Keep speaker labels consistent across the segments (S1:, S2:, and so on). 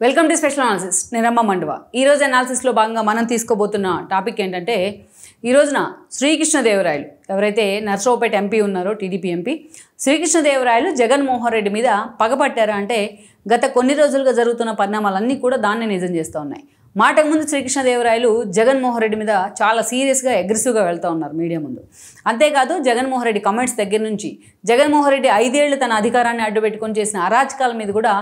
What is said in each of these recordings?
S1: Welcome to special analysis. నేను రమ్మ మండువా. ఈరోజు అనాలిసిస్లో భాగంగా మనం తీసుకోబోతున్న టాపిక్ ఏంటంటే, ఈ రోజున శ్రీకృష్ణదేవరాయలు ఎవరైతే నర్సరావుపేట ఎంపీ ఉన్నారో, టీడీపీ ఎంపీ శ్రీకృష్ణదేవరాయలు జగన్మోహన్ రెడ్డి మీద పగపట్టారా అంటే, గత కొన్ని రోజులుగా జరుగుతున్న పరిణామాలన్నీ కూడా దాన్నే నిజం చేస్తూ ఉన్నాయి. మాటకు ముందు శ్రీకృష్ణదేవరాయలు జగన్మోహన్ రెడ్డి మీద చాలా సీరియస్గా అగ్రెసివ్గా వెళ్తూ ఉన్నారు మీడియా ముందు. అంతేకాదు జగన్మోహన్ రెడ్డి కమెంట్స్ దగ్గర నుంచి జగన్మోహన్ రెడ్డి 5 ఏళ్లు తన అధికారాన్ని అడ్డుపెట్టుకొని చేసిన అరాచకాల మీద కూడా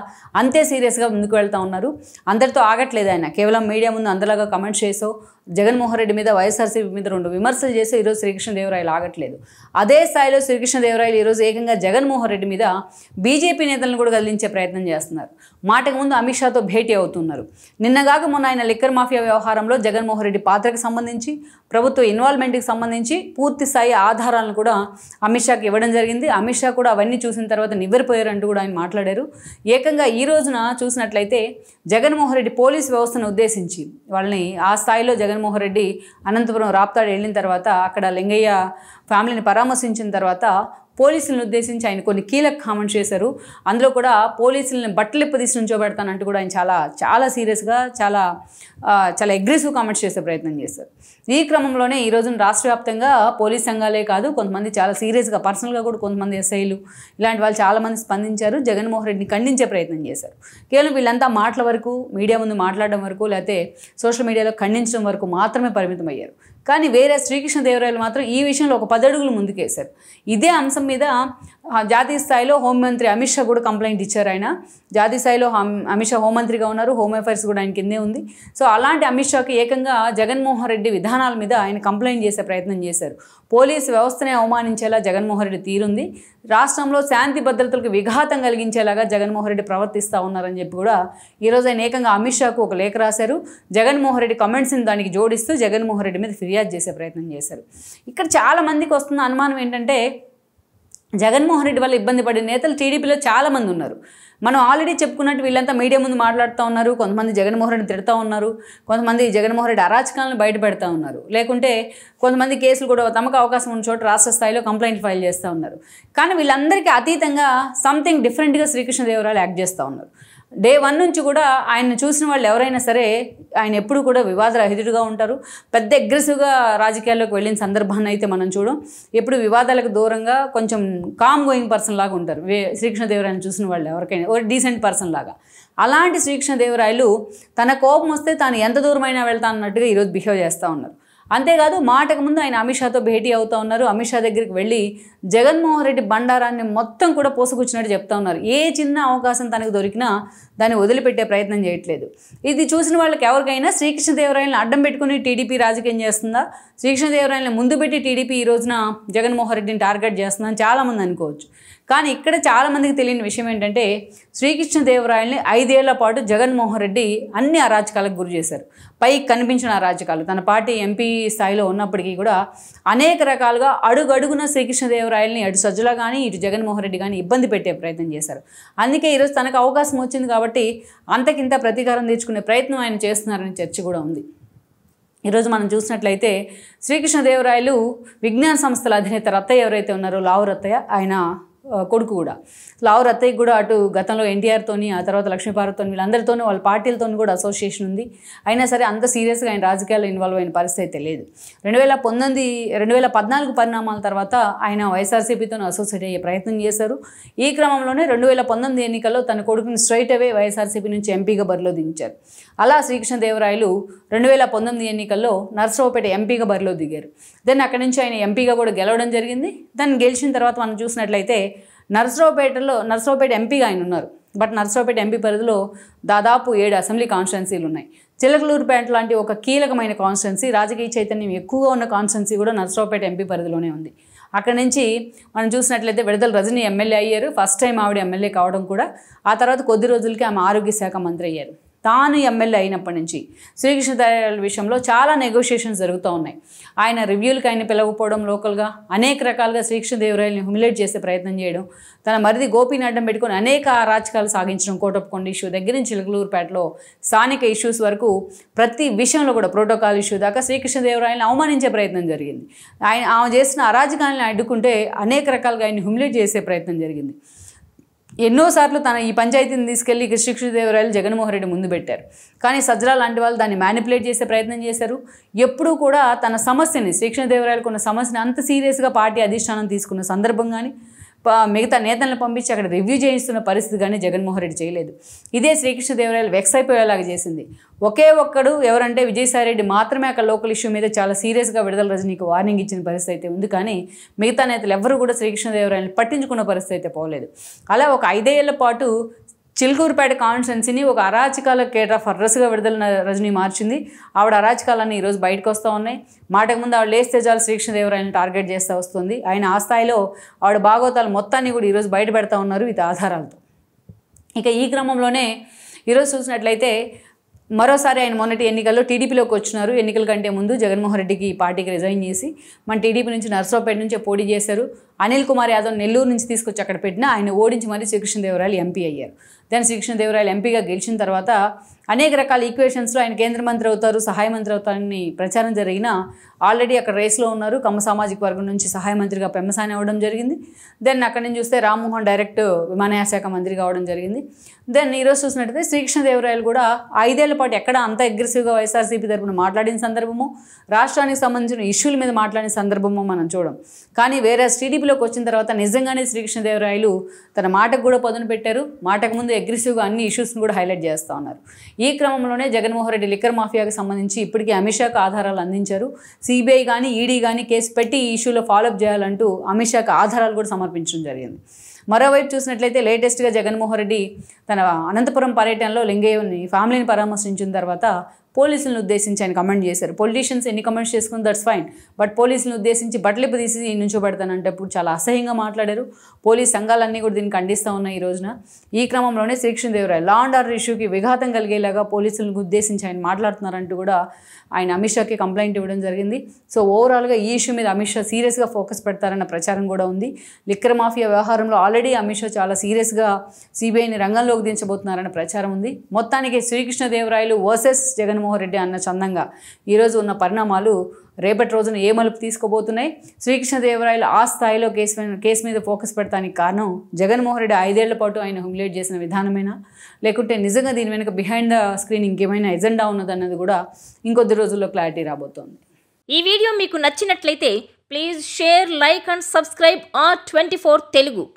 S1: అంతే సీరియస్గా ముందుకు వెళ్తూ ఉన్నారు. అందరితో ఆగట్లేదు ఆయన. కేవలం మీడియా ముందు అందరిలాగా కమెంట్స్ చేసో జగన్మోహన్ రెడ్డి మీద, వైఎస్ఆర్సీపీ మీద 2 విమర్శలు చేసి ఈరోజు శ్రీకృష్ణదేవరాయలు ఆగట్లేదు. అదే స్థాయిలో శ్రీకృష్ణదేవరాయలు ఈరోజు ఏకంగా జగన్మోహన్ రెడ్డి మీద బీజేపీ నేతలను కూడా కదిలించే ప్రయత్నం చేస్తున్నారు. మాటకు ముందు అమిత్ షాతో భేటీ అవుతున్నారు. నిన్నగాక మొన్న ఆయన లిక్కర్ మాఫియా వ్యవహారంలో జగన్మోహన్ రెడ్డి పాత్రకు సంబంధించి, ప్రభుత్వ ఇన్వాల్వ్మెంట్కి సంబంధించి పూర్తి స్థాయి ఆధారాలను కూడా అమిత్ షాకి ఇవ్వడం జరిగింది. అమిత్ షా కూడా అవన్నీ చూసిన తర్వాత నివ్వెరపోయారంటూ కూడా ఆయన మాట్లాడారు. ఏకంగా ఈ రోజున చూసినట్లయితే జగన్మోహన్ రెడ్డి పోలీస్ వ్యవస్థను ఉద్దేశించి వాళ్ళని ఆ స్థాయిలో జగన్మోహన్ రెడ్డి అనంతపురం రాప్తాడు వెళ్ళిన తర్వాత అక్కడ లింగయ్య ఫ్యామిలీని పరామర్శించిన తర్వాత పోలీసులను ఉద్దేశించి ఆయన కొన్ని కీలక కామెంట్స్ చేశారు. అందులో కూడా పోలీసులను బట్టలిప్ప తీసి నుంచోబెడతానంటూ కూడా ఆయన చాలా సీరియస్గా చాలా అగ్రెసివ్ కామెంట్స్ చేసే ప్రయత్నం చేశారు. ఈ క్రమంలోనే ఈ రోజున రాష్ట్ర వ్యాప్తంగా పోలీస్ సంఘాలే కాదు, కొంతమంది చాలా సీరియస్గా పర్సనల్గా కూడా కొంతమంది ఎస్ఐలు ఇలాంటి వాళ్ళు చాలామంది స్పందించారు. జగన్మోహన్ రెడ్డిని ఖండించే ప్రయత్నం చేశారు. కేవలం వీళ్ళంతా మాటల వరకు, మీడియా ముందు మాట్లాడడం వరకు, లేకపోతే సోషల్ మీడియాలో ఖండించడం వరకు మాత్రమే పరిమితమయ్యారు. కానీ వేరే శ్రీకృష్ణదేవరాయలు మాత్రం ఈ విషయంలో ఒక 10 అడుగులు ముందుకేశారు. ఇదే అంశం మీద జాతీయ స్థాయిలో హోంమంత్రి అమిత్ షా కూడా కంప్లైంట్ ఇచ్చారు. ఆయన జాతీయ స్థాయిలో అమిత్ షా హోంమంత్రిగా ఉన్నారు, హోమ్ అఫైర్స్ కూడా ఆయన కిందే ఉంది. సో అలాంటి అమిత్ షాకి ఏకంగా జగన్మోహన్ రెడ్డి విధానాల మీద ఆయన కంప్లైంట్ చేసే ప్రయత్నం చేశారు. పోలీసు వ్యవస్థనే అవమానించేలా జగన్మోహన్ రెడ్డి తీరుంది, రాష్ట్రంలో శాంతి భద్రతలకు విఘాతం కలిగించేలాగా జగన్మోహన్ రెడ్డి ప్రవర్తిస్తూ ఉన్నారని చెప్పి కూడా ఈరోజు ఆయన ఏకంగా అమిత్ షాకు ఒక లేఖ రాశారు. జగన్మోహన్ రెడ్డి కమెంట్స్ని దానికి జోడిస్తూ జగన్మోహన్ రెడ్డి మీద ఫిర్యాదు చేసే ప్రయత్నం చేశారు. ఇక్కడ చాలామందికి వస్తున్న అనుమానం ఏంటంటే, జగన్మోహన్ రెడ్డి వల్ల ఇబ్బంది పడే నేతలు టీడీపీలో చాలామంది ఉన్నారు. మనం ఆల్రెడీ చెప్పుకున్నట్టు వీళ్ళంతా మీడియా ముందు మాట్లాడుతూ ఉన్నారు. కొంతమంది జగన్మోహన్ రెడ్డి తిడుతూ ఉన్నారు, కొంతమంది జగన్మోహన్ రెడ్డి అరాచకాలను బయట పెడతా ఉన్నారు, లేకుంటే కొంతమంది కేసులు కూడా తమకు అవకాశం ఉన్న చోట రాష్ట్ర స్థాయిలో కంప్లైంట్ ఫైల్ చేస్తూ ఉన్నారు. కానీ వీళ్ళందరికీ అతీతంగా సంథింగ్ డిఫరెంట్గా శ్రీకృష్ణదేవరాయలు యాక్ట్ చేస్తూ ఉన్నారు. డే 1 నుంచి కూడా ఆయన్ని చూసిన వాళ్ళు ఎవరైనా సరే ఆయన ఎప్పుడు కూడా వివాదరహితుడిగా ఉంటారు. పెద్ద అగ్రెసివ్గా రాజకీయాల్లోకి వెళ్ళిన సందర్భాన్ని అయితే మనం చూడం. ఎప్పుడు వివాదాలకు దూరంగా కొంచెం కామ్ గోయింగ్ పర్సన్ లాగా ఉంటారు శ్రీకృష్ణదేవరాయలను చూసిన వాళ్ళు ఎవరికైనా, ఒక డీసెంట్ పర్సన్ లాగా. అలాంటి శ్రీకృష్ణదేవరాయలు తన కోపం వస్తే తాను ఎంత దూరమైనా వెళ్తా అన్నట్టుగా ఈరోజు బిహేవ్ చేస్తూ ఉన్నారు. అంతేకాదు మాటకు ముందు ఆయన అమిత్ షాతో భేటీ అవుతూ ఉన్నారు. అమిత్ షా దగ్గరికి వెళ్ళి జగన్మోహన్ రెడ్డి బండారాన్ని మొత్తం కూడా పోసుకొచ్చినట్టు చెప్తా ఉన్నారు. ఏ చిన్న అవకాశం తనకు దొరికినా దాన్ని వదిలిపెట్టే ప్రయత్నం చేయట్లేదు. ఇది చూసిన వాళ్ళకి ఎవరికైనా శ్రీకృష్ణదేవరాయలను అడ్డం పెట్టుకుని టీడీపీ రాజకీయం చేస్తుందా, శ్రీకృష్ణదేవరాయలను ముందు పెట్టి టీడీపీ ఈ రోజున జగన్మోహన్ రెడ్డిని టార్గెట్ చేస్తుందని చాలామంది అనుకోవచ్చు. కానీ ఇక్కడ చాలామందికి తెలియని విషయం ఏంటంటే, శ్రీకృష్ణదేవరాయల్ని 5 ఏళ్ల పాటు జగన్మోహన్ రెడ్డి అన్ని అరాచకాలకు గురి చేశారు. పైకి కనిపించిన అరాచకాలు, తన పార్టీ ఎంపీ స్థాయిలో ఉన్నప్పటికీ కూడా అనేక రకాలుగా అడుగడుగున శ్రీకృష్ణదేవరాయల్ని అటు సజ్జల కానీ ఇటు జగన్మోహన్ రెడ్డి కానీ ఇబ్బంది పెట్టే ప్రయత్నం చేశారు. అందుకే ఈరోజు తనకు అవకాశం వచ్చింది కాబట్టి అంతకింత ప్రతీకారం తీర్చుకునే ప్రయత్నం ఆయన చేస్తున్నారని చర్చ కూడా ఉంది. ఈరోజు మనం చూసినట్లయితే శ్రీకృష్ణదేవరాయలు విజ్ఞాన సంస్థల అధినేత రత్తయ్య ఎవరైతే ఉన్నారో, లావు రత్తయ్య, ఆయన కొడుకు కూడా. లావు రత్తయ్య కూడా అటు గతంలో ఎన్టీఆర్తోని, ఆ తర్వాత లక్ష్మీపార్వతితో, వీళ్ళందరితోనూ వాళ్ళ పార్టీలతో కూడా అసోసియేషన్ ఉంది. అయినా సరే అంత సీరియస్గా ఆయన రాజకీయాల్లో ఇన్వాల్వ్ అయిన పరిస్థితి అయితే లేదు. 2014 పరిణామాల తర్వాత ఆయన వైఎస్ఆర్సీపీతో అసోసియేట్ అయ్యే ప్రయత్నం చేశారు. ఈ క్రమంలోనే 2019 ఎన్నికల్లో తన కొడుకుని స్ట్రైట్ అవే వైఎస్ఆర్సీపీ నుంచి ఎంపీగా బరిలో దించారు. అలా శ్రీకృష్ణదేవరాయలు 2019 ఎన్నికల్లో నర్సరావుపేట ఎంపీగా బరిలో దిగారు. దెన్ అక్కడి నుంచి ఆయన ఎంపీగా కూడా గెలవడం జరిగింది. దాన్ని గెలిచిన తర్వాత మనం చూసినట్లయితే నర్సరావుపేట ఎంపీగా ఆయన ఉన్నారు. బట్ నర్సరావుపేట ఎంపీ పరిధిలో దాదాపు 7 అసెంబ్లీ కాన్స్టిట్యున్సీలు ఉన్నాయి. చిలకలూరుపేట లాంటి ఒక కీలకమైన కాన్స్టిట్యున్సీ, రాజకీయ చైతన్యం ఎక్కువగా ఉన్న కాన్స్టిట్యున్సీ కూడా నర్సరావుపేట ఎంపీ పరిధిలోనే ఉంది. అక్కడి నుంచి మనం చూసినట్లయితే విడదల రజని ఎమ్మెల్యే అయ్యారు. ఫస్ట్ టైం ఆవిడ ఎమ్మెల్యే కావడం కూడా. ఆ తర్వాత కొద్ది రోజులకి ఆమె ఆరోగ్య శాఖ మంత్రి అయ్యారు. తాను ఎమ్మెల్యే అయినప్పటి నుంచి శ్రీకృష్ణదేవరాయల విషయంలో చాలా నెగోషియేషన్స్ జరుగుతూ ఉన్నాయి. ఆయన రివ్యూలకు ఆయన పిలవకపోవడం, లోకల్గా అనేక రకాలుగా శ్రీకృష్ణదేవరాయల్ని హ్యూమిలేట్ చేసే ప్రయత్నం చేయడం, తన మరిది గోపిని అడ్డం పెట్టుకొని అనేక రాజకాలు సాగించడం, కోటప్పకొండ ఇష్యూ దగ్గర నుంచి చిలకలూరుపేటలో స్థానిక ఇష్యూస్ వరకు ప్రతి విషయంలో కూడా ప్రోటోకాల్ ఇష్యూ దాకా శ్రీకృష్ణదేవరాయల్ని అవమానించే ప్రయత్నం జరిగింది. ఆమె చేసిన అరాజకాలను అడ్డుకుంటే అనేక రకాలుగా ఆయన హ్యూమిలేట్ చేసే ప్రయత్నం జరిగింది. ఎన్నోసార్లు తన ఈ పంచాయతీని తీసుకెళ్లి శ్రీకృష్ణదేవరాయలు జగన్మోహన్ రెడ్డి ముందు పెట్టారు. కానీ సజ్జల లాంటి వాళ్ళు దాన్ని మ్యానిపులేట్ చేసే ప్రయత్నం చేశారు. ఎప్పుడూ కూడా తన సమస్యని శ్రీకృష్ణదేవరాయలకు ఉన్న సమస్యని అంత సీరియస్గా పార్టీ అధిష్టానం తీసుకున్న సందర్భం కానీ మిగతా నేతలను పంపించి అక్కడ రివ్యూ చేయిస్తున్న పరిస్థితి కానీ జగన్మోహన్ రెడ్డి చేయలేదు. ఇదే శ్రీకృష్ణదేవరాయలు వెక్స్ అయిపోయేలాగా చేసింది. ఒకే ఒక్కడు ఎవరంటే విజయసాయిరెడ్డి మాత్రమే అక్కడ లోకల్ ఇష్యూ మీద చాలా సీరియస్గా విడుదల రజనీకి వార్నింగ్ ఇచ్చిన పరిస్థితి అయితే ఉంది. కానీ మిగతా నేతలు ఎవరు కూడా శ్రీకృష్ణదేవరాయలు పట్టించుకున్న పరిస్థితి అయితే పోలేదు. అలా ఒక 5 ఏళ్ల పాటు చిలుకూరుపేట కాన్స్టిట్యున్సీని ఒక అరాచకాల కేటర్ ఆఫ్ అడ్రస్గా విడుదల రజనీ మార్చింది. ఆవిడ అరాచకాలన్నీ ఈరోజు బయటకు వస్తూ ఉన్నాయి. మాటకు ముందు ఆవిడ లేస్తే చాలు శ్రీకృష్ణదేవరాయలను టార్గెట్ చేస్తూ వస్తుంది. ఆయన ఆ స్థాయిలో ఆవిడ భాగవతాలు మొత్తాన్ని కూడా ఈరోజు బయట పెడతా ఉన్నారు ఇది ఆధారాలతో. ఇక ఈ క్రమంలోనే ఈరోజు చూసినట్లయితే మరోసారి ఆయన మొన్నటి ఎన్నికల్లో టీడీపీలోకి వచ్చినారు. ఎన్నికల కంటే ముందు జగన్మోహన్ రెడ్డికి పార్టీకి రిజైన్ చేసి మన టీడీపీ నుంచి నర్సరావుపేట నుంచే పోటీ చేశారు. అనిల్ కుమార్ యాదవ్ నెల్లూరు నుంచి తీసుకొచ్చి అక్కడ పెట్టినా ఆయన ఓడించి మరీ శ్రీకృష్ణదేవరాయలు ఎంపీ అయ్యారు. దాని శ్రీకృష్ణదేవరాయలు ఎంపీగా గెలిచిన తర్వాత అనేక రకాల ఈక్వేషన్స్లో ఆయన కేంద్ర మంత్రి అవుతారు, సహాయ మంత్రి అవుతారని ప్రచారం జరిగినా ఆల్రెడీ అక్కడ రేస్లో ఉన్నారు. కమ్మ సామాజిక వర్గం నుంచి సహాయ మంత్రిగా పెమ్మసాని అవ్వడం జరిగింది. దెన్ అక్కడి నుంచి చూస్తే రామ్మోహన్ డైరెక్ట్ విమానయాన శాఖ మంత్రిగా అవ్వడం జరిగింది. దెన్ ఈరోజు చూసినట్టయితే శ్రీకృష్ణదేవరాయలు కూడా 5 ఏళ్ల పాటు ఎక్కడ అంత అగ్రెసివ్గా వైఎస్ఆర్సీపీ తరపున మాట్లాడిన సందర్భము, రాష్ట్రానికి సంబంధించిన ఇష్యూల మీద మాట్లాడిన సందర్భము మనం చూడం. కానీ వేరే టీడీపీలోకి వచ్చిన తర్వాత నిజంగానే శ్రీకృష్ణదేవరాయలు తన మాటకు కూడా పదును పెట్టారు. మాటకు ముందు అగ్రెసివ్గా అన్ని ఇష్యూస్ని కూడా హైలైట్ చేస్తూ ఉన్నారు. ఈ క్రమంలోనే జగన్మోహన్ రెడ్డి లిక్కర్ మాఫియాకి సంబంధించి ఇప్పటికీ అమిత్ షాకు ఆధారాలు అందించారు. సిబిఐ కానీ ఈడీ కానీ కేసు పెట్టి ఈ ఇష్యూలో ఫాలోఅప్ చేయాలంటూ అమిత్ షాకు ఆధారాలు కూడా సమర్పించడం జరిగింది. మరోవైపు చూసినట్లయితే లేటెస్ట్గా జగన్మోహన్ రెడ్డి తన అనంతపురం పర్యటనలో లింగయ్యని ఫ్యామిలీని పరామర్శించిన తర్వాత పోలీసులను ఉద్దేశించి ఆయన కమెంట్ చేశారు. పొలిటీషియన్స్ ఎన్ని కమెంట్స్ చేసుకుని దట్స్ ఫైన్, బట్ పోలీసులను ఉద్దేశించి బట్టలిప్పు తీసి నుంచోబెడతానంటే ఇప్పుడు చాలా అసహ్యంగా మాట్లాడారు. పోలీస్ సంఘాలన్నీ కూడా దీన్ని ఖండిస్తూ ఉన్నాయి ఈ రోజున. ఈ క్రమంలోనే శ్రీకృష్ణదేవరాయలు లా అండ్ ఆర్డర్ ఇష్యూకి విఘాతం కలిగేలాగా పోలీసులను ఉద్దేశించి ఆయన మాట్లాడుతున్నారంటూ కూడా ఆయన అమిత్ షాకి కంప్లైంట్ ఇవ్వడం జరిగింది. సో ఓవరాల్గా ఈ ఇష్యూ మీద అమిత్ షా సీరియస్గా ఫోకస్ పెడతారన్న ప్రచారం కూడా ఉంది. లిక్కర్ మాఫియా వ్యవహారంలో ఆల్రెడీ అమిత్ షా చాలా సీరియస్గా సిబిఐని రంగంలోకి దించబోతున్నారన్న ప్రచారం ఉంది. మొత్తానికి శ్రీకృష్ణదేవరాయలు వర్సెస్ జగన్మోహన్ రెడ్డి అన్న చందంగా ఈరోజు ఉన్న పరిణామాలు రేపటి రోజున ఏ మలుపు తీసుకోబోతున్నాయి. శ్రీకృష్ణదేవరాయలు ఆ స్థాయిలో కేసు మీద ఫోకస్ పెడతానికి కారణం జగన్మోహన్ రెడ్డి 5 ఏళ్ల పాటు ఆయన హ్యూమిలేట్ చేసిన విధానమేనా, లేకుంటే నిజంగా దీని వెనుక బిహైండ్ ద స్క్రీన్ ఇంకేమైనా ఎజెండా ఉన్నదన్నది కూడా ఇంకొద్ది రోజుల్లో క్లారిటీ రాబోతోంది.
S2: ఈ వీడియో మీకు నచ్చినట్లయితే please share, like and subscribe R24 Telugu.